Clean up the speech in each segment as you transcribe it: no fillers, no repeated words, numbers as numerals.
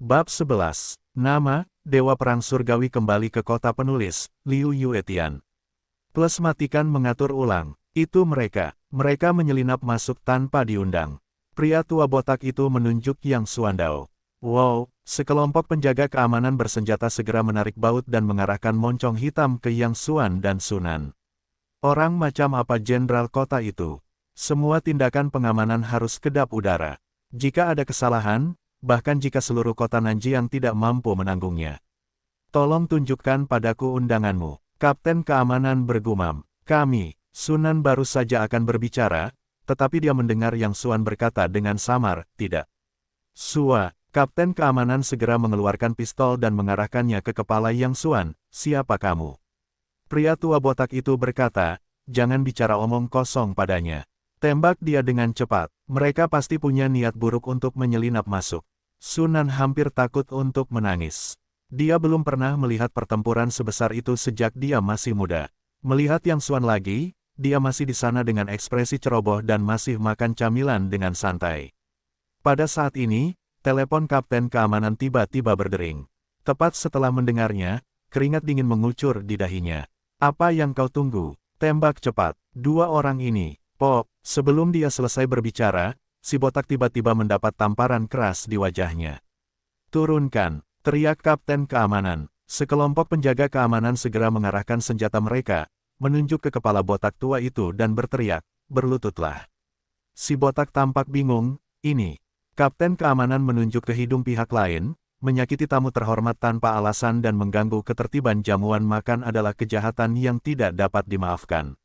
Bab 11. Nama, Dewa Perang Surgawi kembali ke kota penulis, Liu Yuetian. Plus matikan mengatur ulang. Itu mereka. Mereka menyelinap masuk tanpa diundang. Pria tua botak itu menunjuk Yang Xuandao. Wow, sekelompok penjaga keamanan bersenjata segera menarik baut dan mengarahkan moncong hitam ke Yang Xuan dan Sunan. Orang macam apa jenderal kota itu? Semua tindakan pengamanan harus kedap udara. Jika ada kesalahan, bahkan jika seluruh kota Nanjiang tidak mampu menanggungnya. Tolong tunjukkan padaku undanganmu. Kapten keamanan bergumam. Kami, Sunan baru saja akan berbicara, tetapi dia mendengar Yang Xuan berkata dengan samar, tidak. Sua, Kapten keamanan segera mengeluarkan pistol dan mengarahkannya ke kepala Yang Xuan. Siapa kamu? Pria tua botak itu berkata, jangan bicara omong kosong padanya. Tembak dia dengan cepat. Mereka pasti punya niat buruk untuk menyelinap masuk. Sunan hampir takut untuk menangis. Dia belum pernah melihat pertempuran sebesar itu sejak dia masih muda. Melihat Yang Xuan lagi, dia masih di sana dengan ekspresi ceroboh dan masih makan camilan dengan santai. Pada saat ini, telepon kapten keamanan tiba-tiba berdering. Tepat setelah mendengarnya, keringat dingin mengucur di dahinya. Apa yang kau tunggu? Tembak cepat. Dua orang ini. Pop, sebelum dia selesai berbicara, si botak tiba-tiba mendapat tamparan keras di wajahnya. Turunkan, teriak kapten keamanan. Sekelompok penjaga keamanan segera mengarahkan senjata mereka, menunjuk ke kepala botak tua itu dan berteriak, berlututlah. Si botak tampak bingung, ini. Kapten keamanan menunjuk ke hidung pihak lain, menyakiti tamu terhormat tanpa alasan dan mengganggu ketertiban jamuan makan adalah kejahatan yang tidak dapat dimaafkan.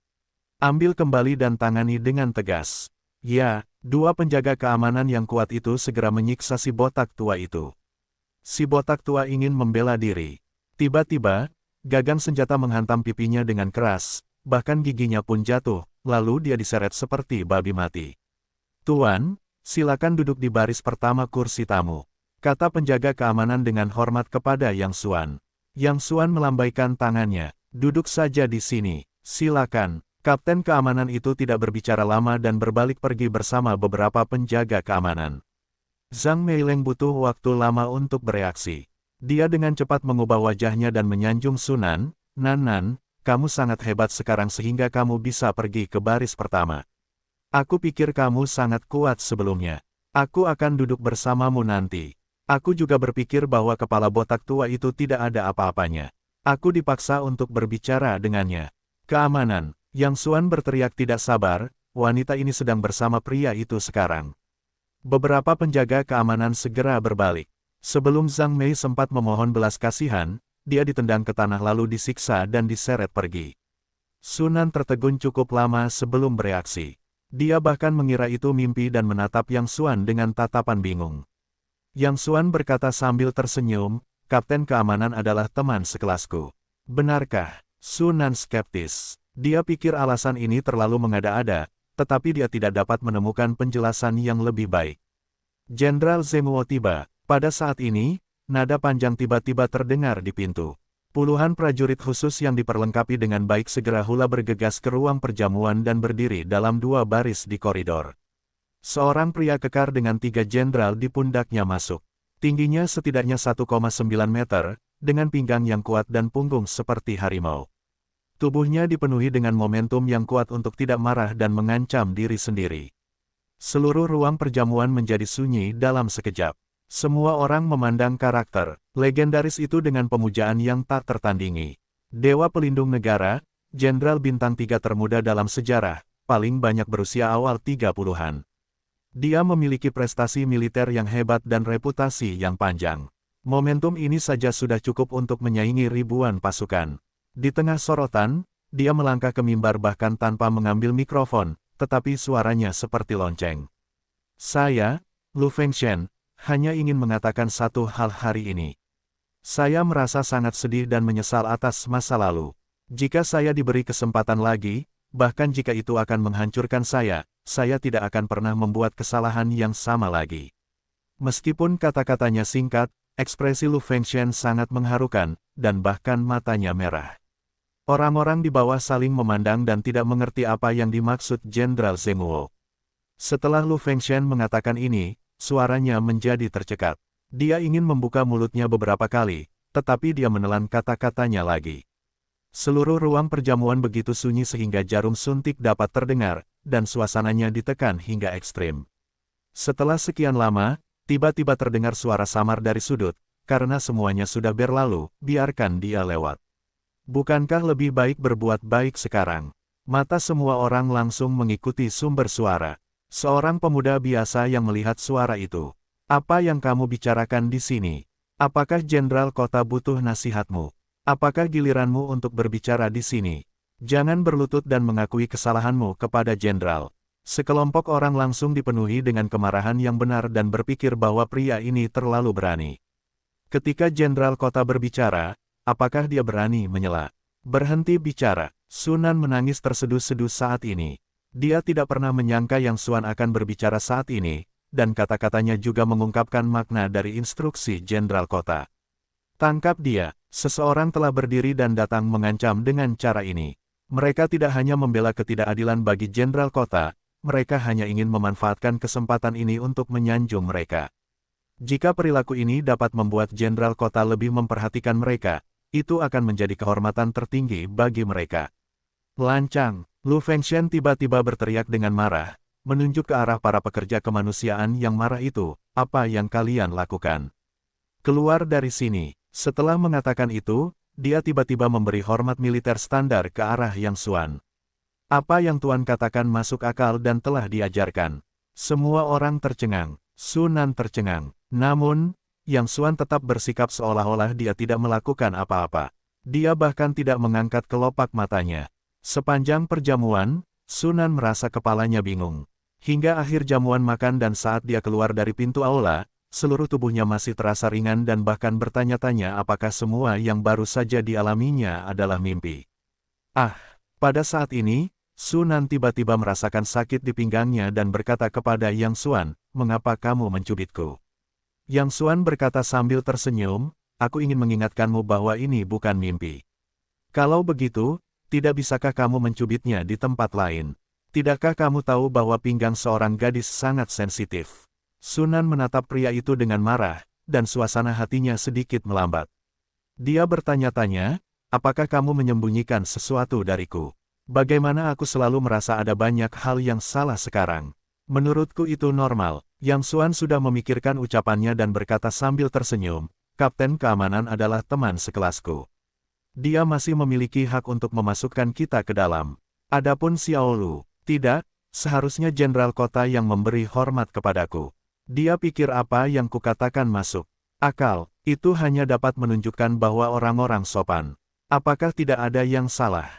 Ambil kembali dan tangani dengan tegas. Ya, dua penjaga keamanan yang kuat itu segera menyiksa si botak tua itu. Si botak tua ingin membela diri. Tiba-tiba, gagang senjata menghantam pipinya dengan keras, bahkan giginya pun jatuh, lalu dia diseret seperti babi mati. Tuan, silakan duduk di baris pertama kursi tamu, kata penjaga keamanan dengan hormat kepada Yang Xuan. Yang Xuan melambaikan tangannya, duduk saja di sini, silakan. Kapten keamanan itu tidak berbicara lama dan berbalik pergi bersama beberapa penjaga keamanan. Zhang Meileng butuh waktu lama untuk bereaksi. Dia dengan cepat mengubah wajahnya dan menyanjung Sunan, Nan, kamu sangat hebat sekarang sehingga kamu bisa pergi ke baris pertama. Aku pikir kamu sangat kuat sebelumnya. Aku akan duduk bersamamu nanti. Aku juga berpikir bahwa kepala botak tua itu tidak ada apa-apanya. Aku dipaksa untuk berbicara dengannya. Keamanan. Yang Xuan berteriak tidak sabar, wanita ini sedang bersama pria itu sekarang. Beberapa penjaga keamanan segera berbalik. Sebelum Zhang Mei sempat memohon belas kasihan, dia ditendang ke tanah lalu disiksa dan diseret pergi. Sunan tertegun cukup lama sebelum bereaksi. Dia bahkan mengira itu mimpi dan menatap Yang Xuan dengan tatapan bingung. Yang Xuan berkata sambil tersenyum, Kapten keamanan adalah teman sekelasku. Benarkah? Sunan skeptis. Dia pikir alasan ini terlalu mengada-ada, tetapi dia tidak dapat menemukan penjelasan yang lebih baik. Jenderal Zhenguo tiba. Pada saat ini, nada panjang tiba-tiba terdengar di pintu. Puluhan prajurit khusus yang diperlengkapi dengan baik segera hula bergegas ke ruang perjamuan dan berdiri dalam dua baris di koridor. Seorang pria kekar dengan 3 jenderal di pundaknya masuk. Tingginya setidaknya 1,9 meter, dengan pinggang yang kuat dan punggung seperti harimau. Tubuhnya dipenuhi dengan momentum yang kuat untuk tidak marah dan mengancam diri sendiri. Seluruh ruang perjamuan menjadi sunyi dalam sekejap. Semua orang memandang karakter legendaris itu dengan pemujaan yang tak tertandingi. Dewa pelindung negara, Jenderal Bintang 3 termuda dalam sejarah, paling banyak berusia awal 30-an. Dia memiliki prestasi militer yang hebat dan reputasi yang panjang. Momentum ini saja sudah cukup untuk menyaingi ribuan pasukan. Di tengah sorotan, dia melangkah ke mimbar bahkan tanpa mengambil mikrofon, tetapi suaranya seperti lonceng. Saya, Lu Fengshen, hanya ingin mengatakan satu hal hari ini. Saya merasa sangat sedih dan menyesal atas masa lalu. Jika saya diberi kesempatan lagi, bahkan jika itu akan menghancurkan saya tidak akan pernah membuat kesalahan yang sama lagi. Meskipun kata-katanya singkat, ekspresi Lu Fengshen sangat mengharukan, dan bahkan matanya merah. Orang-orang di bawah saling memandang dan tidak mengerti apa yang dimaksud Jenderal Zhenguo. Setelah Lu Fengshen mengatakan ini, suaranya menjadi tercekat. Dia ingin membuka mulutnya beberapa kali, tetapi dia menelan kata-katanya lagi. Seluruh ruang perjamuan begitu sunyi sehingga jarum suntik dapat terdengar, dan suasananya ditekan hingga ekstrim. Setelah sekian lama, tiba-tiba terdengar suara samar dari sudut, karena semuanya sudah berlalu, biarkan dia lewat. Bukankah lebih baik berbuat baik sekarang? Mata semua orang langsung mengikuti sumber suara. Seorang pemuda biasa yang melihat suara itu. Apa yang kamu bicarakan di sini? Apakah Jenderal Kota butuh nasihatmu? Apakah giliranmu untuk berbicara di sini? Jangan berlutut dan mengakui kesalahanmu kepada Jenderal. Sekelompok orang langsung dipenuhi dengan kemarahan yang benar dan berpikir bahwa pria ini terlalu berani. Ketika Jenderal Kota berbicara, apakah dia berani menyela? Berhenti bicara. Sunan menangis terseduh-seduh saat ini. Dia tidak pernah menyangka Yang Xuan akan berbicara saat ini, dan kata-katanya juga mengungkapkan makna dari instruksi Jenderal Kota. Tangkap dia, seseorang telah berdiri dan datang mengancam dengan cara ini. Mereka tidak hanya membela ketidakadilan bagi Jenderal Kota, mereka hanya ingin memanfaatkan kesempatan ini untuk menyanjung mereka. Jika perilaku ini dapat membuat Jenderal Kota lebih memperhatikan mereka, itu akan menjadi kehormatan tertinggi bagi mereka. Lancang, Lu Fengshen tiba-tiba berteriak dengan marah, menunjuk ke arah para pekerja kemanusiaan yang marah itu, apa yang kalian lakukan? Keluar dari sini. Setelah mengatakan itu, dia tiba-tiba memberi hormat militer standar ke arah Yang Xuan. Apa yang Tuan katakan masuk akal dan telah diajarkan. Semua orang tercengang, Sunan tercengang. Namun, Yang Xuan tetap bersikap seolah-olah dia tidak melakukan apa-apa. Dia bahkan tidak mengangkat kelopak matanya. Sepanjang perjamuan, Sunan merasa kepalanya bingung. Hingga akhir jamuan makan dan saat dia keluar dari pintu aula, seluruh tubuhnya masih terasa ringan dan bahkan bertanya-tanya apakah semua yang baru saja dialaminya adalah mimpi. Pada saat ini, Sunan tiba-tiba merasakan sakit di pinggangnya dan berkata kepada Yang Xuan, "Mengapa kamu mencubitku?" Yang Xuan berkata sambil tersenyum, "Aku ingin mengingatkanmu bahwa ini bukan mimpi. Kalau begitu, tidak bisakah kamu mencubitnya di tempat lain? Tidakkah kamu tahu bahwa pinggang seorang gadis sangat sensitif?" Sunan menatap pria itu dengan marah, dan suasana hatinya sedikit melambat. Dia bertanya-tanya, "Apakah kamu menyembunyikan sesuatu dariku? Bagaimana aku selalu merasa ada banyak hal yang salah sekarang? Menurutku itu normal." Yang Xuan sudah memikirkan ucapannya dan berkata sambil tersenyum, "Kapten keamanan adalah teman sekelasku. Dia masih memiliki hak untuk memasukkan kita ke dalam. Adapun Xiao Lu, tidak, seharusnya Jenderal Kota yang memberi hormat kepadaku. Dia pikir apa yang kukatakan masuk akal, itu hanya dapat menunjukkan bahwa orang-orang sopan. Apakah tidak ada yang salah?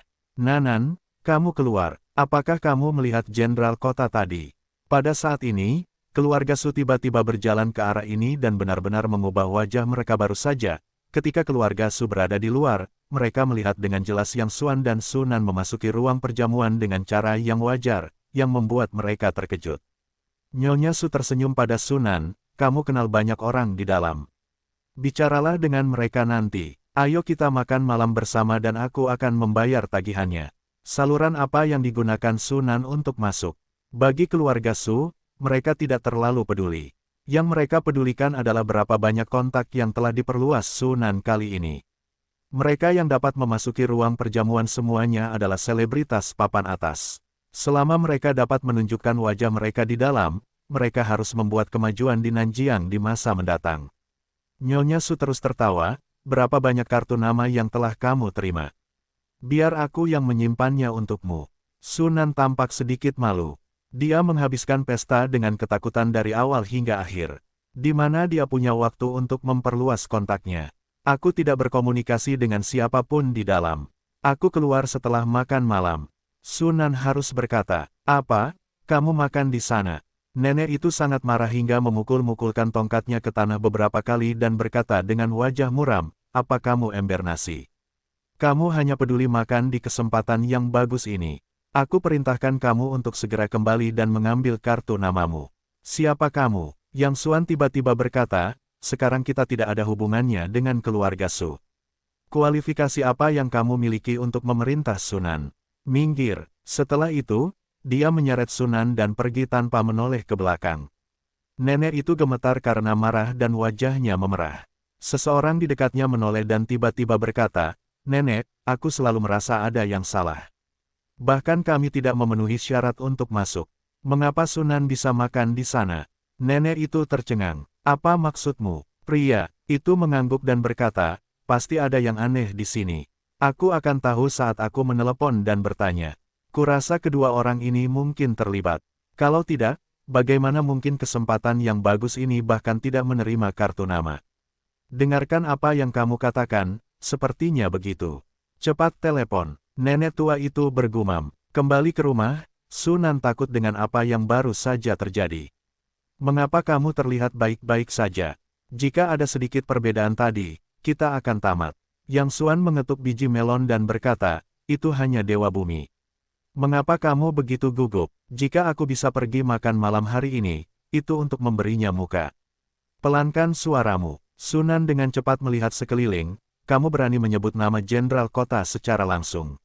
Nanan, kamu keluar. Apakah kamu melihat Jenderal Kota tadi?" Pada saat ini, keluarga Su tiba-tiba berjalan ke arah ini dan benar-benar mengubah wajah mereka baru saja. Ketika keluarga Su berada di luar, mereka melihat dengan jelas Yang Xuan dan Sunan memasuki ruang perjamuan dengan cara yang wajar, yang membuat mereka terkejut. Nyonya Su tersenyum pada Sunan, "Kamu kenal banyak orang di dalam. Bicaralah dengan mereka nanti. Ayo kita makan malam bersama dan aku akan membayar tagihannya." Saluran apa yang digunakan Sunan untuk masuk? Bagi keluarga Su, mereka tidak terlalu peduli. Yang mereka pedulikan adalah berapa banyak kontak yang telah diperluas Sunan kali ini. Mereka yang dapat memasuki ruang perjamuan semuanya adalah selebritas papan atas. Selama mereka dapat menunjukkan wajah mereka di dalam, mereka harus membuat kemajuan di Nanjiang di masa mendatang. Nyonya Su terus tertawa, "Berapa banyak kartu nama yang telah kamu terima? Biar aku yang menyimpannya untukmu." Sunan tampak sedikit malu. Dia menghabiskan pesta dengan ketakutan dari awal hingga akhir. Di mana dia punya waktu untuk memperluas kontaknya. "Aku tidak berkomunikasi dengan siapapun di dalam. Aku keluar setelah makan malam." Sunan harus berkata, "Apa? Kamu makan di sana?" Nenek itu sangat marah hingga memukul-mukulkan tongkatnya ke tanah beberapa kali dan berkata dengan wajah muram, "Apa kamu ember nasi? Kamu hanya peduli makan di kesempatan yang bagus ini. Aku perintahkan kamu untuk segera kembali dan mengambil kartu namamu." "Siapa kamu?" Yang Xuan tiba-tiba berkata, "Sekarang kita tidak ada hubungannya dengan keluarga Su. Kualifikasi apa yang kamu miliki untuk memerintah Sunan? Minggir." Setelah itu, dia menyeret Sunan dan pergi tanpa menoleh ke belakang. Nenek itu gemetar karena marah dan wajahnya memerah. Seseorang di dekatnya menoleh dan tiba-tiba berkata, "Nenek, aku selalu merasa ada yang salah. Bahkan kami tidak memenuhi syarat untuk masuk. Mengapa Sunan bisa makan di sana?" Nenek itu tercengang. "Apa maksudmu?" Pria itu mengangguk dan berkata, "Pasti ada yang aneh di sini. Aku akan tahu saat aku menelepon dan bertanya. Kurasa kedua orang ini mungkin terlibat. Kalau tidak, bagaimana mungkin kesempatan yang bagus ini bahkan tidak menerima kartu nama? Dengarkan apa yang kamu katakan, sepertinya begitu. Cepat telepon." Nenek tua itu bergumam. Kembali ke rumah, Sunan takut dengan apa yang baru saja terjadi. "Mengapa kamu terlihat baik-baik saja? Jika ada sedikit perbedaan tadi, kita akan tamat." Yang Xuan mengetuk biji melon dan berkata, "Itu hanya Dewa Bumi. Mengapa kamu begitu gugup? Jika aku bisa pergi makan malam hari ini, itu untuk memberinya muka." "Pelankan suaramu." Sunan dengan cepat melihat sekeliling, "Kamu berani menyebut nama jenderal kota secara langsung.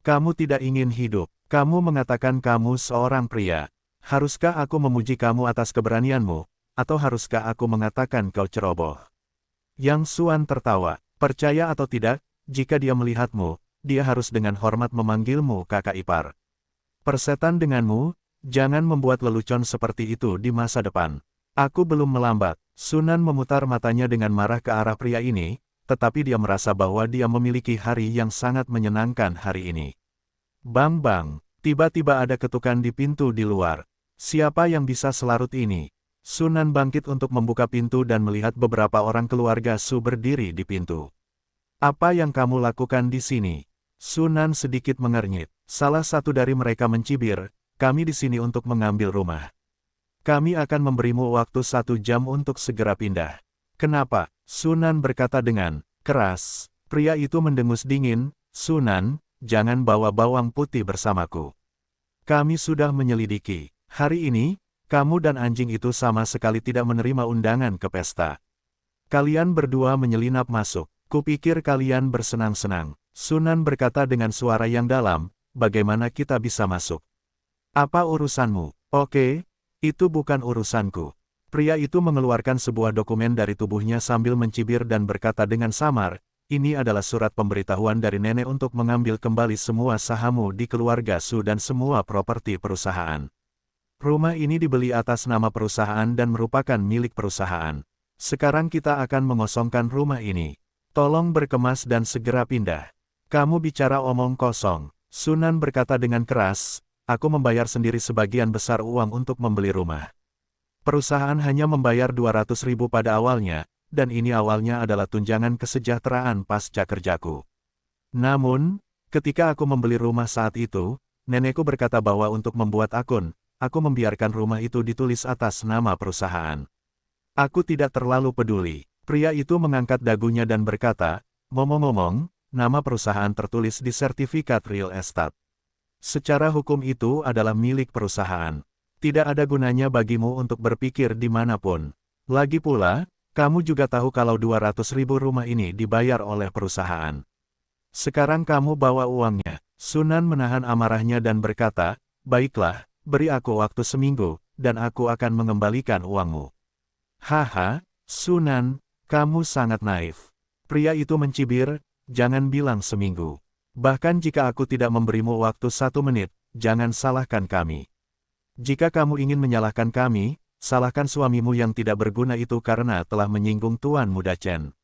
Kamu tidak ingin hidup. Kamu mengatakan kamu seorang pria. Haruskah aku memuji kamu atas keberanianmu, atau haruskah aku mengatakan kau ceroboh?" Yang Xuan tertawa. "Percaya atau tidak, jika dia melihatmu, dia harus dengan hormat memanggilmu kakak ipar. Persetan denganmu, jangan membuat lelucon seperti itu di masa depan. Aku belum melambat." Sunan memutar matanya dengan marah ke arah pria ini, tetapi dia merasa bahwa dia memiliki hari yang sangat menyenangkan hari ini. Bang-bang, tiba-tiba ada ketukan di pintu di luar. "Siapa yang bisa selarut ini?" Sunan bangkit untuk membuka pintu dan melihat beberapa orang keluarga Su berdiri di pintu. "Apa yang kamu lakukan di sini?" Sunan sedikit mengernyit. Salah satu dari mereka mencibir, "Kami di sini untuk mengambil rumah. Kami akan memberimu waktu 1 jam untuk segera pindah." "Kenapa?" Sunan berkata dengan keras. Pria itu mendengus dingin, "Sunan, jangan bawa bawang putih bersamaku. Kami sudah menyelidiki. Hari ini, kamu dan anjing itu sama sekali tidak menerima undangan ke pesta. Kalian berdua menyelinap masuk. Kupikir kalian bersenang-senang." Sunan berkata dengan suara yang dalam, "Bagaimana kita bisa masuk? Apa urusanmu?" "Oke, itu bukan urusanku." Pria itu mengeluarkan sebuah dokumen dari tubuhnya sambil mencibir dan berkata dengan samar, "Ini adalah surat pemberitahuan dari nenek untuk mengambil kembali semua sahammu di keluarga Su dan semua properti perusahaan. Rumah ini dibeli atas nama perusahaan dan merupakan milik perusahaan. Sekarang kita akan mengosongkan rumah ini. Tolong berkemas dan segera pindah." "Kamu bicara omong kosong." Sunan berkata dengan keras, "Aku membayar sendiri sebagian besar uang untuk membeli rumah. Perusahaan hanya membayar 200.000 pada awalnya, dan ini awalnya adalah tunjangan kesejahteraan pasca kerjaku. Namun, ketika aku membeli rumah saat itu, nenekku berkata bahwa untuk membuat akun, aku membiarkan rumah itu ditulis atas nama perusahaan. Aku tidak terlalu peduli." Pria itu mengangkat dagunya dan berkata, "Ngomong-ngomong, nama perusahaan tertulis di sertifikat real estate. Secara hukum itu adalah milik perusahaan. Tidak ada gunanya bagimu untuk berpikir dimanapun. Lagi pula, kamu juga tahu kalau 200.000 rumah ini dibayar oleh perusahaan. Sekarang kamu bawa uangnya." Sunan menahan amarahnya dan berkata, "Baiklah, beri aku waktu seminggu, dan aku akan mengembalikan uangmu." "Haha, Sunan, kamu sangat naif." Pria itu mencibir, "Jangan bilang seminggu. Bahkan jika aku tidak memberimu waktu 1 menit, jangan salahkan kami. Jika kamu ingin menyalahkan kami, salahkan suamimu yang tidak berguna itu karena telah menyinggung Tuan Muda Chen.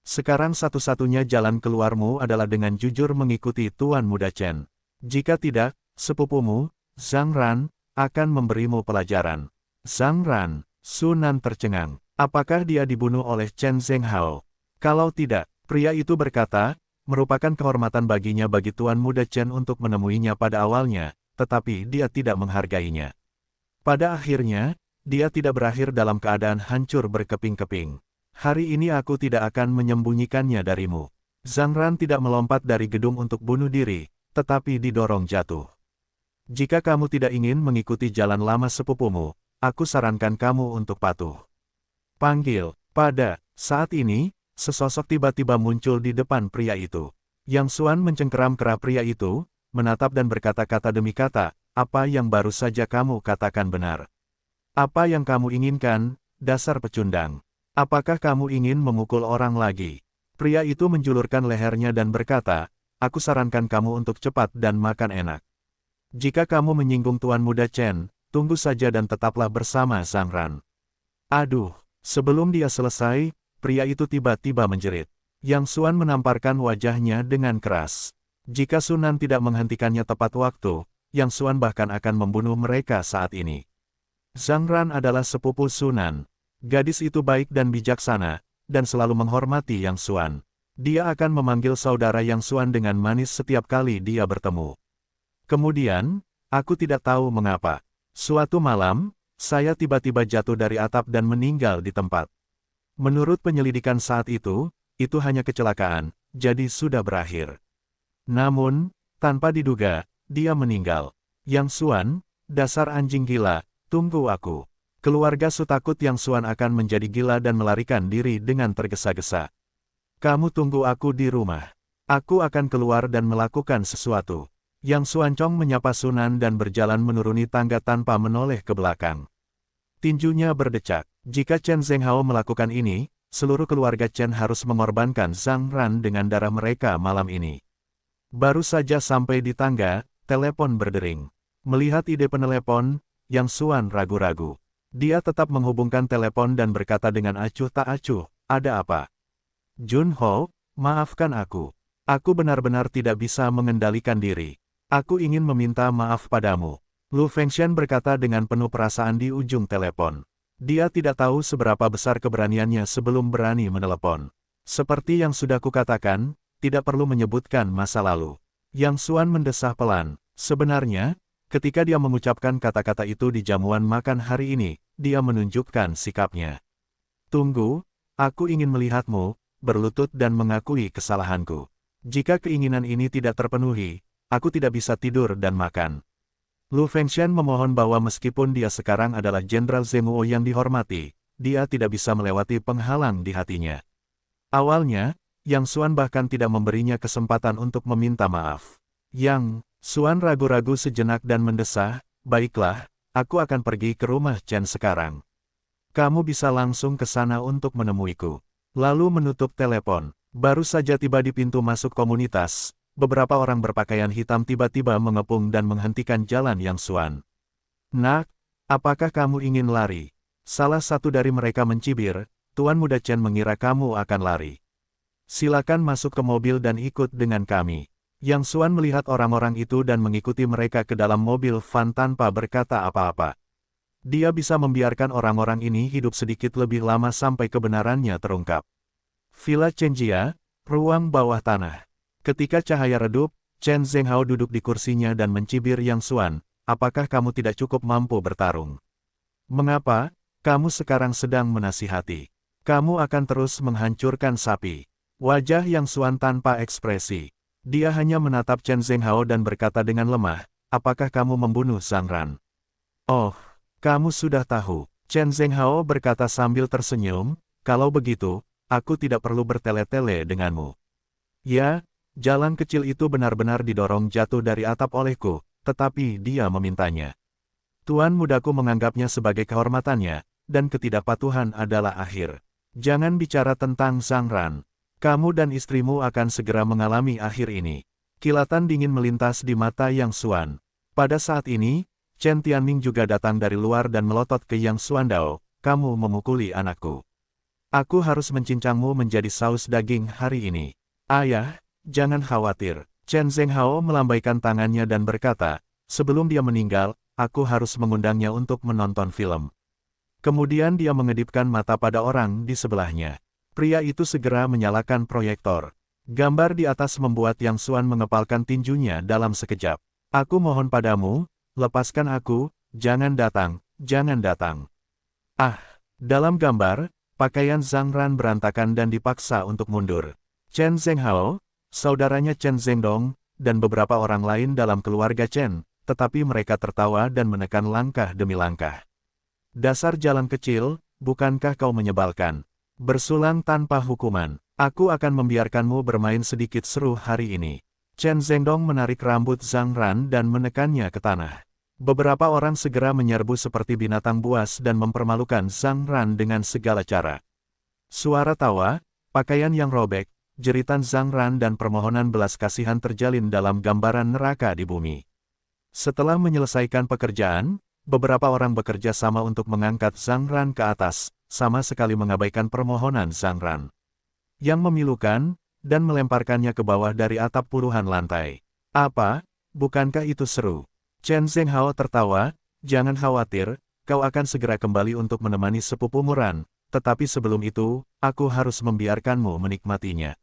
Sekarang satu-satunya jalan keluarmu adalah dengan jujur mengikuti Tuan Muda Chen. Jika tidak, sepupumu, Zhang Ran, akan memberimu pelajaran." "Zhang Ran?" Sunan tercengang. "Apakah dia dibunuh oleh Chen Zhenghao?" "Kalau tidak," pria itu berkata, "merupakan kehormatan baginya bagi Tuan Muda Chen untuk menemuinya pada awalnya, tetapi dia tidak menghargainya. Pada akhirnya, dia tidak berakhir dalam keadaan hancur berkeping-keping. Hari ini aku tidak akan menyembunyikannya darimu." Zhang Ran tidak melompat dari gedung untuk bunuh diri, tetapi didorong jatuh. "Jika kamu tidak ingin mengikuti jalan lama sepupumu, aku sarankan kamu untuk patuh." "Panggil." Pada saat ini, sesosok tiba-tiba muncul di depan pria itu. Yang Xuan mencengkeram kerah pria itu, menatap dan berkata kata demi kata, "Apa yang baru saja kamu katakan benar. Apa yang kamu inginkan, dasar pecundang? Apakah kamu ingin memukul orang lagi? Pria itu menjulurkan lehernya dan berkata, aku sarankan kamu untuk cepat dan makan enak. Jika kamu menyinggung Tuan Muda Chen, tunggu saja dan tetaplah bersama Zhang Ran. Aduh, sebelum dia selesai, pria itu tiba-tiba menjerit. Yang Xuan menamparkan wajahnya dengan keras. Jika Sunan tidak menghentikannya tepat waktu, Yang Xuan bahkan akan membunuh mereka saat ini. Zhang Ran adalah sepupu Sunan. Gadis itu baik dan bijaksana, dan selalu menghormati Yang Xuan. Dia akan memanggil saudara Yang Xuan dengan manis setiap kali dia bertemu. Kemudian, aku tidak tahu mengapa. Suatu malam, saya tiba-tiba jatuh dari atap dan meninggal di tempat. Menurut penyelidikan saat itu hanya kecelakaan, jadi sudah berakhir. Namun, tanpa diduga, dia meninggal. Yang Xuan, dasar anjing gila, tunggu aku. Keluarga Su takut Yang Xuan akan menjadi gila dan melarikan diri dengan tergesa-gesa. Kamu tunggu aku di rumah. Aku akan keluar dan melakukan sesuatu. Yang Xuan Chong menyapa Sunan dan berjalan menuruni tangga tanpa menoleh ke belakang. Tinjunya berdecak. Jika Chen Zhenghao melakukan ini, seluruh keluarga Chen harus mengorbankan Zhang Ran dengan darah mereka malam ini. Baru saja sampai di tangga, telepon berdering. Melihat ide penelepon, Yang Xuan ragu-ragu. Dia tetap menghubungkan telepon dan berkata dengan acuh tak acuh, ada apa? Jun Ho, maafkan aku. Aku benar-benar tidak bisa mengendalikan diri. Aku ingin meminta maaf padamu. Lu Fengshan berkata dengan penuh perasaan di ujung telepon. Dia tidak tahu seberapa besar keberaniannya sebelum berani menelepon. Seperti yang sudah kukatakan, tidak perlu menyebutkan masa lalu. Yang Xuan mendesah pelan. Sebenarnya, ketika dia mengucapkan kata-kata itu di jamuan makan hari ini, dia menunjukkan sikapnya. Tunggu, aku ingin melihatmu, berlutut dan mengakui kesalahanku. Jika keinginan ini tidak terpenuhi, aku tidak bisa tidur dan makan. Lu Fengshan memohon bahwa meskipun dia sekarang adalah Jenderal Zhenguo yang dihormati, dia tidak bisa melewati penghalang di hatinya. Awalnya, Yang Xuan bahkan tidak memberinya kesempatan untuk meminta maaf. Yang Xuan ragu-ragu sejenak dan mendesah, baiklah, aku akan pergi ke rumah Chen sekarang. Kamu bisa langsung ke sana untuk menemuiku. Lalu menutup telepon. Baru saja tiba di pintu masuk komunitas, beberapa orang berpakaian hitam tiba-tiba mengepung dan menghentikan jalan Yang Xuan. Nak, apakah kamu ingin lari? Salah satu dari mereka mencibir, Tuan Muda Chen mengira kamu akan lari. Silakan masuk ke mobil dan ikut dengan kami. Yang Xuan melihat orang-orang itu dan mengikuti mereka ke dalam mobil van tanpa berkata apa-apa. Dia bisa membiarkan orang-orang ini hidup sedikit lebih lama sampai kebenarannya terungkap. Villa Chenjia, ruang bawah tanah. Ketika cahaya redup, Chen Zhenghao duduk di kursinya dan mencibir Yang Xuan, apakah kamu tidak cukup mampu bertarung? Mengapa, kamu sekarang sedang menasihati? Kamu akan terus menghancurkan sapi. Wajah Yang Xuan tanpa ekspresi. Dia hanya menatap Chen Zhenghao dan berkata dengan lemah, apakah kamu membunuh Zhang Ran? Oh, kamu sudah tahu. Chen Zhenghao berkata sambil tersenyum, kalau begitu, aku tidak perlu bertele-tele denganmu. Ya, jalan kecil itu benar-benar didorong jatuh dari atap olehku, tetapi dia memintanya. Tuan mudaku menganggapnya sebagai kehormatannya, dan ketidakpatuhan adalah akhir. Jangan bicara tentang Zhang Ran. Kamu dan istrimu akan segera mengalami akhir ini. Kilatan dingin melintas di mata Yang Xuan. Pada saat ini, Chen Tianming juga datang dari luar dan melotot ke Yang Xuandao, kamu memukuli anakku. Aku harus mencincangmu menjadi saus daging hari ini. Ayah, jangan khawatir. Chen Zhenghao melambaikan tangannya dan berkata, sebelum dia meninggal, aku harus mengundangnya untuk menonton film. Kemudian dia mengedipkan mata pada orang di sebelahnya. Pria itu segera menyalakan proyektor. Gambar di atas membuat Yang Xuan mengepalkan tinjunya dalam sekejap. Aku mohon padamu, lepaskan aku, jangan datang, jangan datang. Ah, dalam gambar, pakaian Zhang Ran berantakan dan dipaksa untuk mundur. Chen Zhenghao, saudaranya Chen Zhendong, dan beberapa orang lain dalam keluarga Chen, tetapi mereka tertawa dan menekan langkah demi langkah. Dasar jalan kecil, bukankah kau menyebalkan? Bersulang tanpa hukuman, aku akan membiarkanmu bermain sedikit seru hari ini. Chen Zhendong menarik rambut Zhang Ran dan menekannya ke tanah. Beberapa orang segera menyerbu seperti binatang buas dan mempermalukan Zhang Ran dengan segala cara. Suara tawa, pakaian yang robek, jeritan Zhang Ran dan permohonan belas kasihan terjalin dalam gambaran neraka di bumi. Setelah menyelesaikan pekerjaan, beberapa orang bekerja sama untuk mengangkat Zhang Ran ke atas, sama sekali mengabaikan permohonan Zhang Ran yang memilukan, dan melemparkannya ke bawah dari atap puluhan lantai. Apa? Bukankah itu seru? Chen Zhenghao tertawa, jangan khawatir, kau akan segera kembali untuk menemani sepupu Muran, tetapi sebelum itu, aku harus membiarkanmu menikmatinya.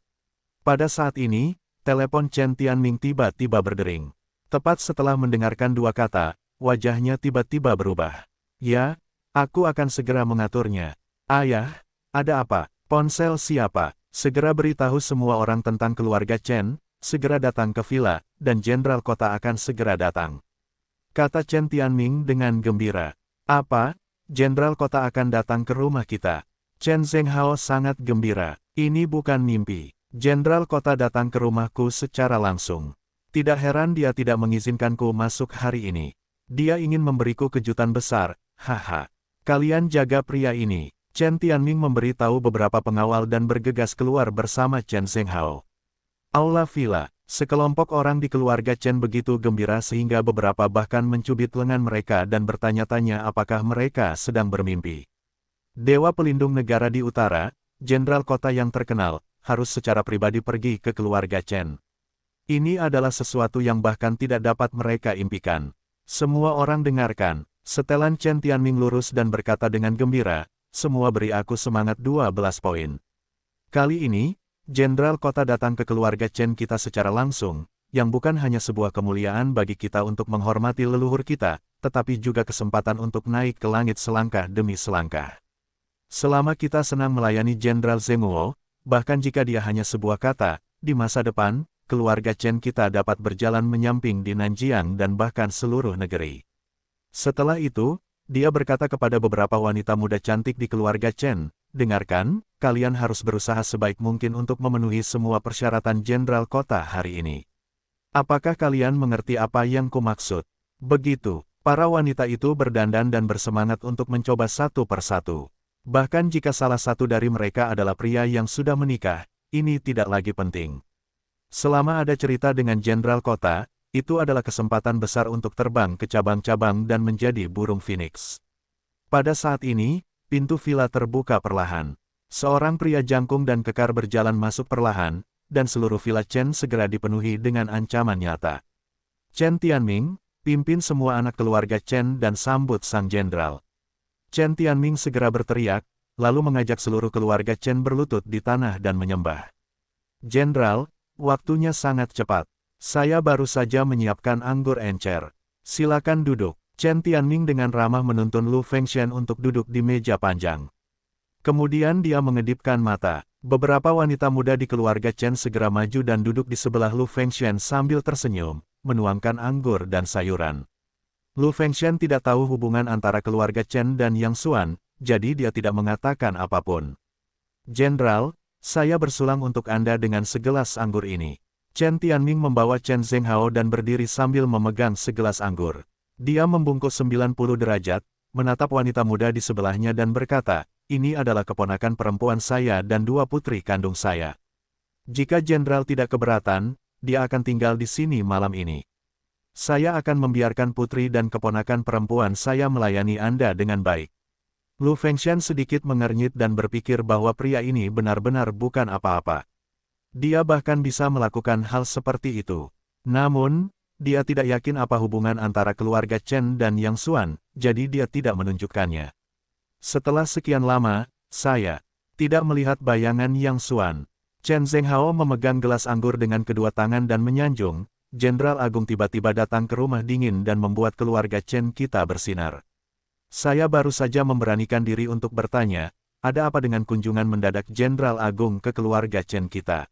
Pada saat ini, telepon Chen Tianming tiba-tiba berdering. Tepat setelah mendengarkan dua kata, wajahnya tiba-tiba berubah. Ya, aku akan segera mengaturnya. Ayah, ada apa? Ponsel siapa? Segera beritahu semua orang tentang keluarga Chen, segera datang ke villa, dan Jenderal Kota akan segera datang. Kata Chen Tianming dengan gembira. Apa? Jenderal Kota akan datang ke rumah kita. Chen Zhenghao sangat gembira. Ini bukan mimpi. Jenderal Kota datang ke rumahku secara langsung. Tidak heran dia tidak mengizinkanku masuk hari ini. Dia ingin memberiku kejutan besar, haha. Kalian jaga pria ini. Chen Tianming memberitahu beberapa pengawal dan bergegas keluar bersama Chen Zhenghao. Aula villa. Sekelompok orang di keluarga Chen begitu gembira sehingga beberapa bahkan mencubit lengan mereka dan bertanya-tanya apakah mereka sedang bermimpi. Dewa pelindung negara di utara, Jenderal Kota yang terkenal, harus secara pribadi pergi ke keluarga Chen. Ini adalah sesuatu yang bahkan tidak dapat mereka impikan. Semua orang dengarkan, setelan Chen Tianming lurus dan berkata dengan gembira, semua beri aku semangat 12 poin. Kali ini, Jenderal Kota datang ke keluarga Chen kita secara langsung, yang bukan hanya sebuah kemuliaan bagi kita untuk menghormati leluhur kita, tetapi juga kesempatan untuk naik ke langit selangkah demi selangkah. Selama kita senang melayani Jenderal Zhenguo, bahkan jika dia hanya sebuah kata, di masa depan, keluarga Chen kita dapat berjalan menyamping di Nanjiang dan bahkan seluruh negeri. Setelah itu, dia berkata kepada beberapa wanita muda cantik di keluarga Chen, dengarkan, kalian harus berusaha sebaik mungkin untuk memenuhi semua persyaratan Jenderal Kota hari ini. Apakah kalian mengerti apa yang kumaksud? Begitu, para wanita itu berdandan dan bersemangat untuk mencoba satu persatu. Bahkan jika salah satu dari mereka adalah pria yang sudah menikah, ini tidak lagi penting. Selama ada cerita dengan Jenderal Kota, itu adalah kesempatan besar untuk terbang ke cabang-cabang dan menjadi burung phoenix. Pada saat ini, pintu villa terbuka perlahan. Seorang pria jangkung dan kekar berjalan masuk perlahan, dan seluruh villa Chen segera dipenuhi dengan ancaman nyata. Chen Tianming, pimpin semua anak keluarga Chen dan sambut sang jenderal. Chen Tianming segera berteriak, lalu mengajak seluruh keluarga Chen berlutut di tanah dan menyembah. Jenderal, waktunya sangat cepat. Saya baru saja menyiapkan anggur encer. Silakan duduk. Chen Tianming dengan ramah menuntun Lu Fengshen untuk duduk di meja panjang. Kemudian dia mengedipkan mata. Beberapa wanita muda di keluarga Chen segera maju dan duduk di sebelah Lu Fengshen sambil tersenyum, menuangkan anggur dan sayuran. Lu Fengshen tidak tahu hubungan antara keluarga Chen dan Yang Xuan, jadi dia tidak mengatakan apapun. Jenderal, saya bersulang untuk Anda dengan segelas anggur ini. Chen Tianming membawa Chen Zhenghao dan berdiri sambil memegang segelas anggur. Dia membungkuk 90 derajat, menatap wanita muda di sebelahnya dan berkata, ini adalah keponakan perempuan saya dan dua putri kandung saya. Jika Jenderal tidak keberatan, dia akan tinggal di sini malam ini. Saya akan membiarkan putri dan keponakan perempuan saya melayani Anda dengan baik. Lu Fengshen sedikit mengernyit dan berpikir bahwa pria ini benar-benar bukan apa-apa. Dia bahkan bisa melakukan hal seperti itu. Namun, dia tidak yakin apa hubungan antara keluarga Chen dan Yang Xuan, jadi dia tidak menunjukkannya. Setelah sekian lama, saya tidak melihat bayangan Yang Xuan. Chen Zhenghao memegang gelas anggur dengan kedua tangan dan menyanjung, Jenderal Agung tiba-tiba datang ke rumah dingin dan membuat keluarga Chen kita bersinar. Saya baru saja memberanikan diri untuk bertanya, ada apa dengan kunjungan mendadak Jenderal Agung ke keluarga Chen kita?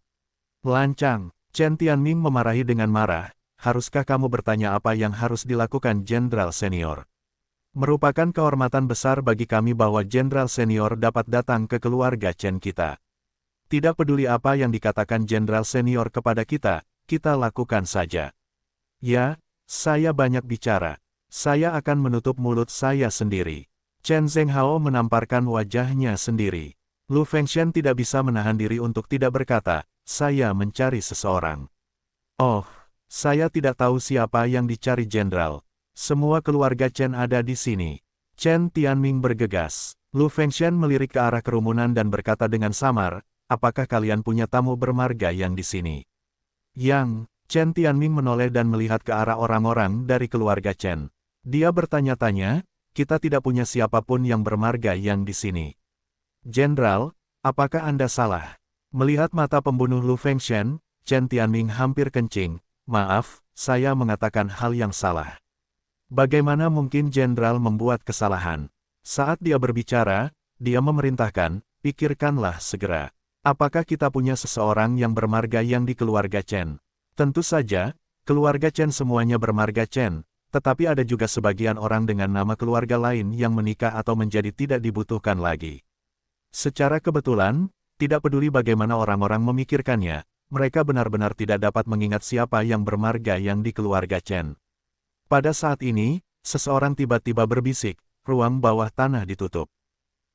Lancang, Chen Tianming memarahi dengan marah, haruskah kamu bertanya apa yang harus dilakukan Jenderal Senior? Merupakan kehormatan besar bagi kami bahwa Jenderal Senior dapat datang ke keluarga Chen kita. Tidak peduli apa yang dikatakan Jenderal Senior kepada kita, kita lakukan saja. Ya, saya banyak bicara. Saya akan menutup mulut saya sendiri. Chen Zhenghao menamparkan wajahnya sendiri. Lu Fengshen tidak bisa menahan diri untuk tidak berkata, saya mencari seseorang. Oh, saya tidak tahu siapa yang dicari Jenderal. Semua keluarga Chen ada di sini. Chen Tianming bergegas. Lu Fengshen melirik ke arah kerumunan dan berkata dengan samar, apakah kalian punya tamu bermarga yang di sini? Yang, Chen Tianming menoleh dan melihat ke arah orang-orang dari keluarga Chen. Dia bertanya-tanya, kita tidak punya siapapun yang bermarga yang di sini. Jenderal, apakah Anda salah? Melihat mata pembunuh Lu Fengshen, Chen Tianming hampir kencing. Maaf, saya mengatakan hal yang salah. Bagaimana mungkin Jenderal membuat kesalahan? Saat dia berbicara, dia memerintahkan, pikirkanlah segera. Apakah kita punya seseorang yang bermarga yang di keluarga Chen? Tentu saja, keluarga Chen semuanya bermarga Chen, tetapi ada juga sebagian orang dengan nama keluarga lain yang menikah atau menjadi tidak dibutuhkan lagi. Secara kebetulan, tidak peduli bagaimana orang-orang memikirkannya, mereka benar-benar tidak dapat mengingat siapa yang bermarga yang di keluarga Chen. Pada saat ini, seseorang tiba-tiba berbisik, ruang bawah tanah ditutup.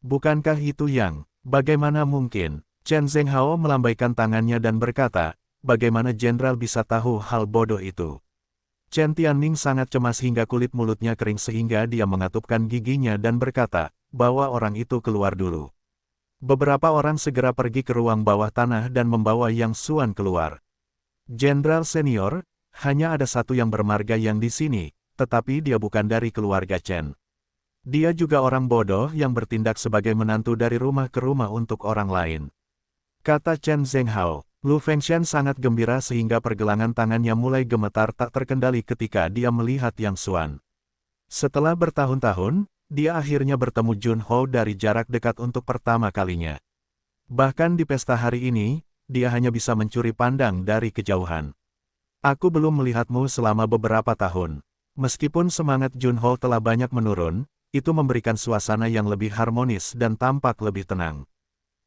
Bukankah itu yang, bagaimana mungkin? Chen Zhenghao melambaikan tangannya dan berkata, bagaimana Jenderal bisa tahu hal bodoh itu? Chen Tianming sangat cemas hingga kulit mulutnya kering sehingga dia mengatupkan giginya dan berkata, bawa orang itu keluar dulu. Beberapa orang segera pergi ke ruang bawah tanah dan membawa Yang Xuan keluar. Jenderal senior, hanya ada satu yang bermarga yang di sini, tetapi dia bukan dari keluarga Chen. Dia juga orang bodoh yang bertindak sebagai menantu dari rumah ke rumah untuk orang lain. Kata Chen Zhenghao. Lu Fengshen sangat gembira sehingga pergelangan tangannya mulai gemetar tak terkendali ketika dia melihat Yang Xuan. Setelah bertahun-tahun, dia akhirnya bertemu Jun Ho dari jarak dekat untuk pertama kalinya. Bahkan di pesta hari ini, dia hanya bisa mencuri pandang dari kejauhan. Aku belum melihatmu selama beberapa tahun. Meskipun semangat Jun Ho telah banyak menurun, itu memberikan suasana yang lebih harmonis dan tampak lebih tenang.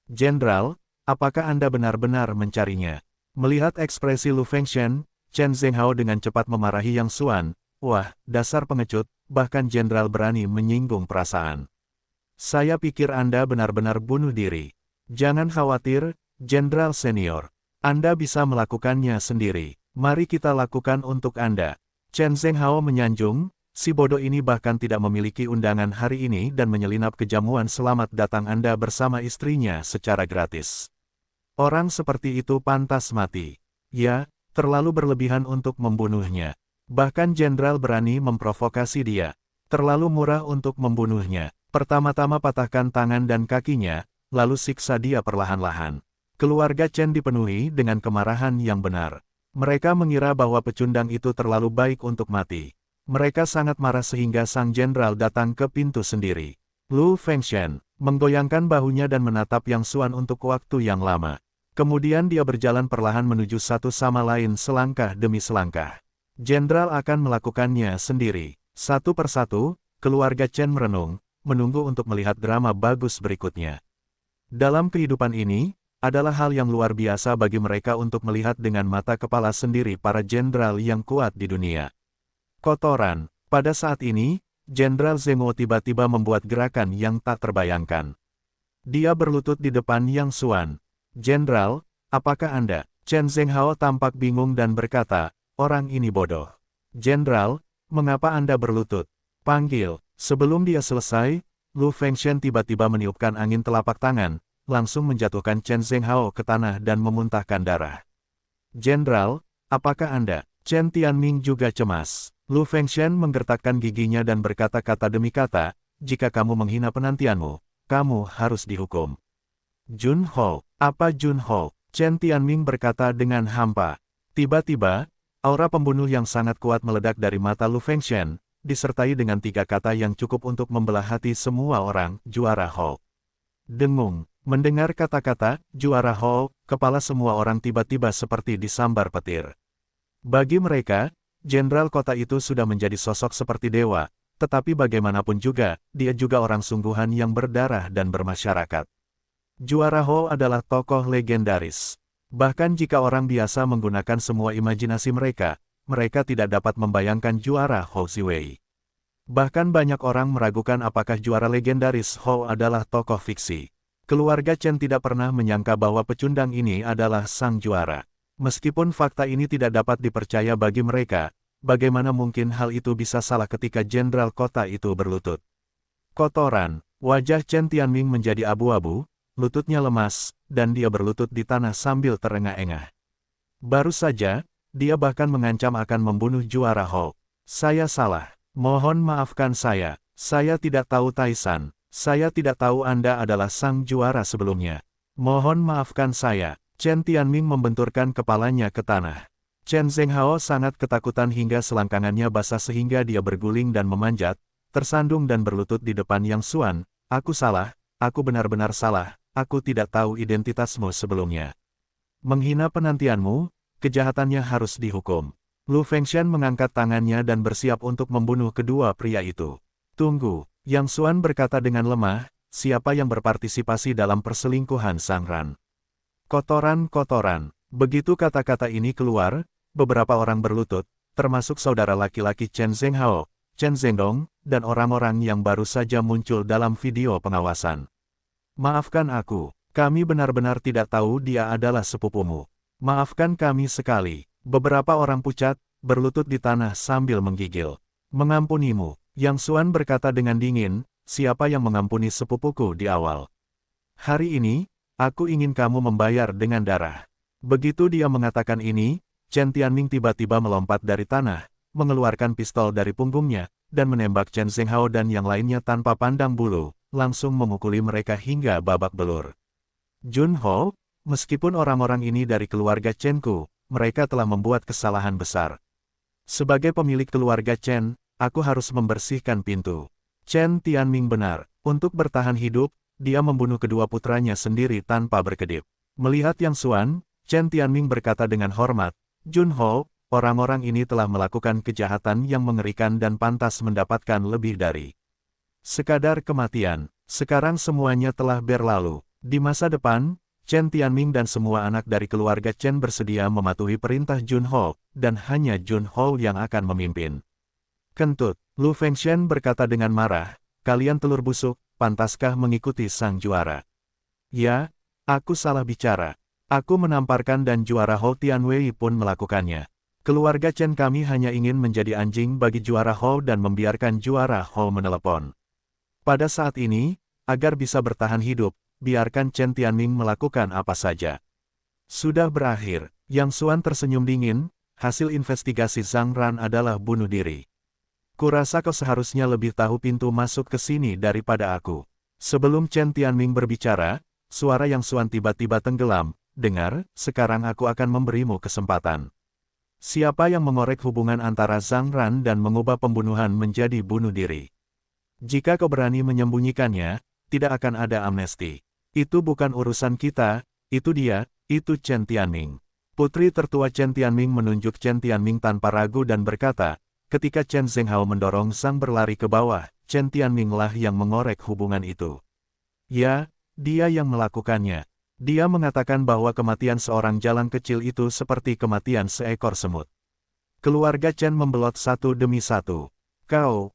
Jenderal, apakah Anda benar-benar mencarinya? Melihat ekspresi Lu Fengshen, Chen Zhenghao dengan cepat memarahi Yang Xuan. Wah, dasar pengecut, bahkan Jenderal berani menyinggung perasaan. Saya pikir Anda benar-benar bunuh diri. Jangan khawatir, Jenderal senior. Anda bisa melakukannya sendiri. Mari kita lakukan untuk Anda. Chen Zhenghao menyanjung, si bodoh ini bahkan tidak memiliki undangan hari ini dan menyelinap ke jamuan selamat datang Anda bersama istrinya secara gratis. Orang seperti itu pantas mati. Ya, terlalu berlebihan untuk membunuhnya. Bahkan Jenderal berani memprovokasi dia. Terlalu murah untuk membunuhnya. Pertama-tama patahkan tangan dan kakinya, lalu siksa dia perlahan-lahan. Keluarga Chen dipenuhi dengan kemarahan yang benar. Mereka mengira bahwa pecundang itu terlalu baik untuk mati. Mereka sangat marah sehingga sang Jenderal datang ke pintu sendiri. Lu Fengshen menggoyangkan bahunya dan menatap Yang Xuan untuk waktu yang lama. Kemudian dia berjalan perlahan menuju satu sama lain selangkah demi selangkah. Jenderal akan melakukannya sendiri. Satu persatu, keluarga Chen merenung, menunggu untuk melihat drama bagus berikutnya. Dalam kehidupan ini, adalah hal yang luar biasa bagi mereka untuk melihat dengan mata kepala sendiri para jenderal yang kuat di dunia. Kotoran. Pada saat ini, Jenderal Zhenghao tiba-tiba membuat gerakan yang tak terbayangkan. Dia berlutut di depan Yang Xuan. Jenderal, apakah Anda? Chen Zhenghao tampak bingung dan berkata, orang ini bodoh. Jenderal, mengapa Anda berlutut? Panggil. Sebelum dia selesai, Lu Fengshen tiba-tiba meniupkan angin telapak tangan, langsung menjatuhkan Chen Zhenghao ke tanah dan memuntahkan darah. Jenderal, apakah Anda? Chen Tianming juga cemas. Lu Fengshen menggertakkan giginya dan berkata-kata demi kata, jika kamu menghina penantianmu, kamu harus dihukum. Jun Ho. Apa Jun Ho? Chen Tianming berkata dengan hampa. Tiba-tiba, aura pembunuh yang sangat kuat meledak dari mata Lu Fengshen, disertai dengan 3 kata yang cukup untuk membelah hati semua orang, juara Ho. Dengung. Mendengar kata-kata, juara Ho, kepala semua orang tiba-tiba seperti disambar petir. Bagi mereka, jenderal kota itu sudah menjadi sosok seperti dewa, tetapi bagaimanapun juga, dia juga orang sungguhan yang berdarah dan bermasyarakat. Juara Ho adalah tokoh legendaris. Bahkan jika orang biasa menggunakan semua imajinasi mereka, mereka tidak dapat membayangkan juara Ho Ziwei. Bahkan banyak orang meragukan apakah juara legendaris Hou adalah tokoh fiksi. Keluarga Chen tidak pernah menyangka bahwa pecundang ini adalah sang juara. Meskipun fakta ini tidak dapat dipercaya bagi mereka, bagaimana mungkin hal itu bisa salah ketika jenderal kota itu berlutut? Kotoran, wajah Chen Tianming menjadi abu-abu, lututnya lemas, dan dia berlutut di tanah sambil terengah-engah. Baru saja, dia bahkan mengancam akan membunuh juara Hou. Saya salah. Mohon maafkan saya tidak tahu Taisan, saya tidak tahu Anda adalah sang juara sebelumnya. Mohon maafkan saya. Chen Tianming membenturkan kepalanya ke tanah. Chen Zhenghao sangat ketakutan hingga selangkangannya basah sehingga dia berguling dan memanjat, tersandung dan berlutut di depan Yang Xuan. Aku salah, aku benar-benar salah, aku tidak tahu identitasmu sebelumnya. Menghina penantianmu, kejahatannya harus dihukum. Lu Fengshan mengangkat tangannya dan bersiap untuk membunuh kedua pria itu. Tunggu, Yang Xuan berkata dengan lemah, siapa yang berpartisipasi dalam perselingkuhan Sang Ran? Kotoran-kotoran. Begitu kata-kata ini keluar, beberapa orang berlutut, termasuk saudara laki-laki Chen Zhenghao, Chen Zhendong, dan orang-orang yang baru saja muncul dalam video pengawasan. Maafkan aku, kami benar-benar tidak tahu dia adalah sepupumu. Maafkan kami sekali. Beberapa orang pucat, berlutut di tanah sambil menggigil. Mengampunimu, Yang Xuan berkata dengan dingin, siapa yang mengampuni sepupuku di awal? Hari ini, aku ingin kamu membayar dengan darah. Begitu dia mengatakan ini, Chen Tianming tiba-tiba melompat dari tanah, mengeluarkan pistol dari punggungnya, dan menembak Chen Zhenghao dan yang lainnya tanpa pandang bulu, langsung memukuli mereka hingga babak belur. Jun Ho, meskipun orang-orang ini dari keluarga Chen-ku, mereka telah membuat kesalahan besar. Sebagai pemilik keluarga Chen, aku harus membersihkan pintu. Chen Tianming benar, untuk bertahan hidup, dia membunuh kedua putranya sendiri tanpa berkedip. Melihat Yang Xuan, Chen Tianming berkata dengan hormat, Jun Ho, orang-orang ini telah melakukan kejahatan yang mengerikan dan pantas mendapatkan lebih dari sekadar kematian. Sekarang semuanya telah berlalu. Di masa depan, Chen Tianming dan semua anak dari keluarga Chen bersedia mematuhi perintah Jun Ho, dan hanya Jun Ho yang akan memimpin. Kentut, Lu Fengshan berkata dengan marah, kalian telur busuk, pantaskah mengikuti sang juara? Ya, aku salah bicara. Aku menamparkan dan juara Hou Tianwei pun melakukannya. Keluarga Chen kami hanya ingin menjadi anjing bagi juara Hou dan membiarkan juara Hou menelepon. Pada saat ini, agar bisa bertahan hidup, biarkan Chen Tianming melakukan apa saja. Sudah berakhir, Yang Xuan tersenyum dingin, hasil investigasi Zhang Ran adalah bunuh diri. Kurasa kau seharusnya lebih tahu pintu masuk ke sini daripada aku. Sebelum Chen Tianming berbicara, suara Yang Xuan tiba-tiba tenggelam, dengar, sekarang aku akan memberimu kesempatan. Siapa yang mengorek hubungan antara Zhang Ran dan mengubah pembunuhan menjadi bunuh diri? Jika kau berani menyembunyikannya, tidak akan ada amnesti. Itu bukan urusan kita, itu dia, itu Chen Tianming. Putri tertua Chen Tianming menunjuk Chen Tianming tanpa ragu dan berkata, ketika Chen Zhenghao mendorong sang berlari ke bawah, Chen Tianming lah yang mengorek hubungan itu. Ya, dia yang melakukannya. Dia mengatakan bahwa kematian seorang jalang kecil itu seperti kematian seekor semut. Keluarga Chen membelot satu demi satu. Kau,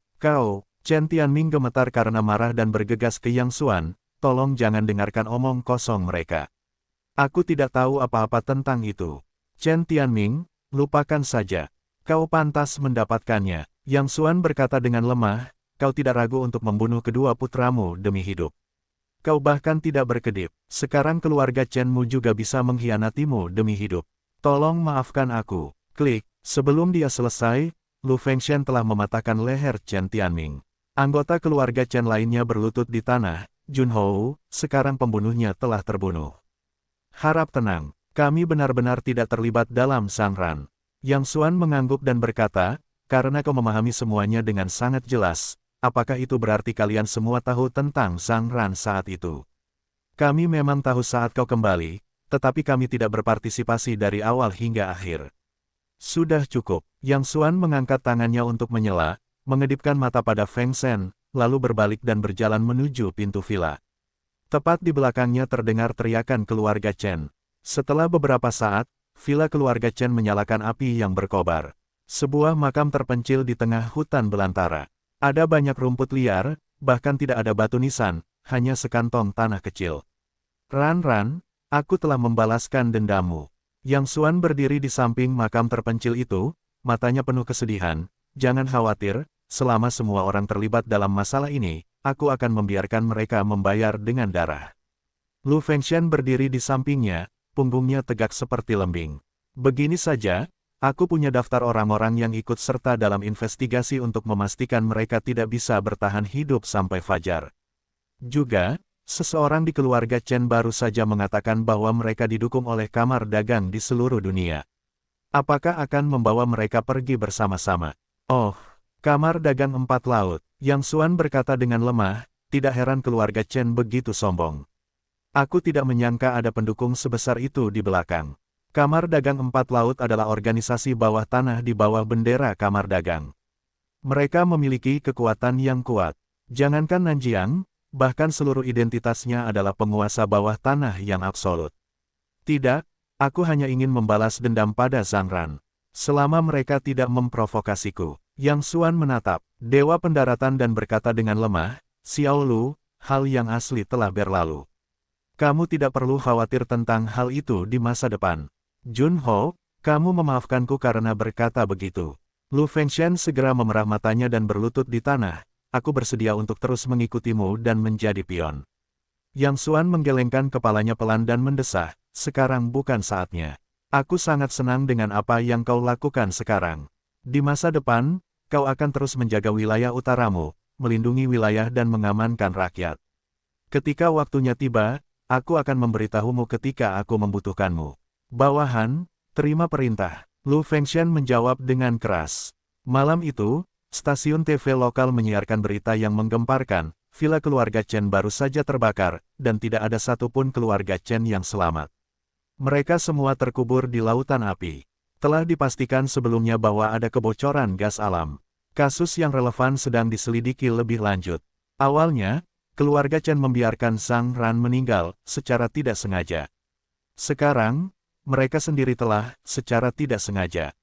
Chen Tianming gemetar karena marah dan bergegas ke Yang Xuan, tolong jangan dengarkan omong kosong mereka. Aku tidak tahu apa-apa tentang itu. Chen Tianming, lupakan saja. Kau pantas mendapatkannya. Yang Xuan berkata dengan lemah, kau tidak ragu untuk membunuh kedua putramu demi hidup. Kau bahkan tidak berkedip. Sekarang keluarga Chen-mu juga bisa mengkhianatimu demi hidup. Tolong maafkan aku. Klik. Sebelum dia selesai, Lu Fengshan telah mematahkan leher Chen Tianming. Anggota keluarga Chen lainnya berlutut di tanah. Jun Ho, sekarang pembunuhnya telah terbunuh. Harap tenang, kami benar-benar tidak terlibat dalam Sang Ran. Yang Xuan mengangguk dan berkata, karena kau memahami semuanya dengan sangat jelas, apakah itu berarti kalian semua tahu tentang Sang Ran saat itu? Kami memang tahu saat kau kembali, tetapi kami tidak berpartisipasi dari awal hingga akhir. Sudah cukup. Yang Xuan mengangkat tangannya untuk menyela, mengedipkan mata pada Feng Shen, lalu berbalik dan berjalan menuju pintu villa. Tepat di belakangnya terdengar teriakan keluarga Chen. Setelah beberapa saat, villa keluarga Chen menyalakan api yang berkobar. Sebuah makam terpencil di tengah hutan belantara. Ada banyak rumput liar, bahkan tidak ada batu nisan, hanya sekantong tanah kecil. Ran, aku telah membalaskan dendammu. Yang Xuan berdiri di samping makam terpencil itu, matanya penuh kesedihan. Jangan khawatir, selama semua orang terlibat dalam masalah ini, aku akan membiarkan mereka membayar dengan darah. Lu Fengshan berdiri di sampingnya, punggungnya tegak seperti lembing. Begini saja, aku punya daftar orang-orang yang ikut serta dalam investigasi untuk memastikan mereka tidak bisa bertahan hidup sampai fajar. Juga, seseorang di keluarga Chen baru saja mengatakan bahwa mereka didukung oleh kamar dagang di seluruh dunia. Apakah akan membawa mereka pergi bersama-sama? Oh, kamar dagang 4 laut, Yang Xuan berkata dengan lemah, tidak heran keluarga Chen begitu sombong. Aku tidak menyangka ada pendukung sebesar itu di belakang. Kamar Dagang 4 Laut adalah organisasi bawah tanah di bawah bendera Kamar Dagang. Mereka memiliki kekuatan yang kuat. Jangankan Nanjiang, bahkan seluruh identitasnya adalah penguasa bawah tanah yang absolut. Tidak, aku hanya ingin membalas dendam pada Zhang Ran. Selama mereka tidak memprovokasiku. Yang Xuan menatap Dewa Pendaratan dan berkata dengan lemah, Xiao Lu, hal yang asli telah berlalu. Kamu tidak perlu khawatir tentang hal itu di masa depan. Jun Ho, kamu memaafkanku karena berkata begitu. Lu Fengshan segera memerah matanya dan berlutut di tanah. Aku bersedia untuk terus mengikutimu dan menjadi pion. Yang Xuan menggelengkan kepalanya pelan dan mendesah, sekarang bukan saatnya. Aku sangat senang dengan apa yang kau lakukan sekarang. Di masa depan, kau akan terus menjaga wilayah utaramu, melindungi wilayah dan mengamankan rakyat. Ketika waktunya tiba, aku akan memberitahumu ketika aku membutuhkanmu. Bawahan, terima perintah. Lu Fengshan menjawab dengan keras. Malam itu, stasiun TV lokal menyiarkan berita yang menggemparkan, villa keluarga Chen baru saja terbakar, dan tidak ada satupun keluarga Chen yang selamat. Mereka semua terkubur di lautan api. Telah dipastikan sebelumnya bahwa ada kebocoran gas alam. Kasus yang relevan sedang diselidiki lebih lanjut. Awalnya, keluarga Chen membiarkan Zhang Ran meninggal, secara tidak sengaja. Sekarang, mereka sendiri telah, secara tidak sengaja,